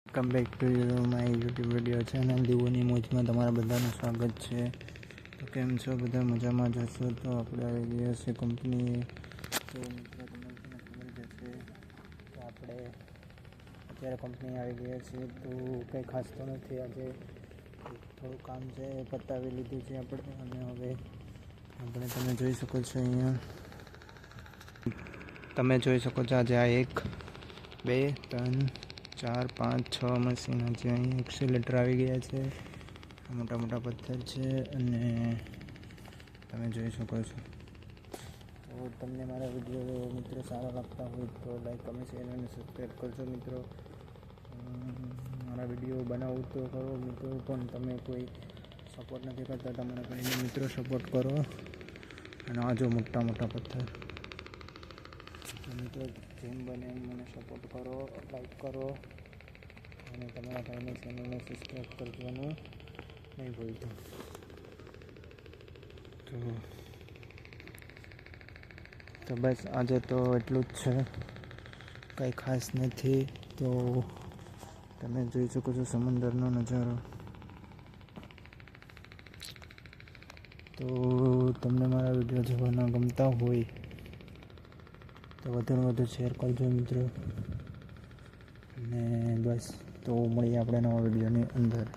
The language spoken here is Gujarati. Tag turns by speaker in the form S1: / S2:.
S1: Welcome back to my YouTube video channel દીવોની મોજમાં તમારા બધાનું સ્વાગત છે. તો કેમ છો બધા? મજામાં જ હશો. તો આપણે આવી ગયા છે કંપનીએ. તો મિત્રો તમને ખબર જ હશે કે આપણે અત્યારે કંપની આવી ગયા છીએ. તો કંઈ ખાસ તો નથી, આજે થોડું કામ છે એ પતાવી લીધું છે આપણે. અને હવે તમે જોઈ શકો છો અહીંયા, તમે જોઈ શકો છો આજે આ 1 2 3 4 5 6 મશીન આજે અહીં એક્સિલેટર આવી ગયા છે. મોટા મોટા પથ્થર છે અને તમે જોઈ શકો છો. તો તમને મારા વિડીયો મિત્રો સારા લાગતા હોય તો લાઈક, કમેન્ટ, શેર અને સબસ્ક્રાઈબ કરજો મિત્રો. મારા વિડીયો બનાવું તો કરો મિત્રો, પણ તમે કોઈ સપોર્ટ નથી કરતા. તમારા કોઈ મિત્રો સપોર્ટ કરો. અને આ જો મોટા મોટા પથ્થર. મિત્રો જેમ બને એમ મને સપોર્ટ કરો, લાઈક કરો અને તમારા ભાઈને ચેનલને સબસ્ક્રાઈબ કરવાનું નહીં ભૂલતા. તો બસ આજે તો એટલું જ છે, કંઈ ખાસ નથી. તો તમે જોઈ શકો છો સમુદ્રનો નજારો. તો તમને મારા વિડીયો જોવાના ગમતા હોય તો વધુને વધુ શેર કરજો મિત્રો. અને બસ તો મળીએ આપણે નવા વિડીયોની અંદર.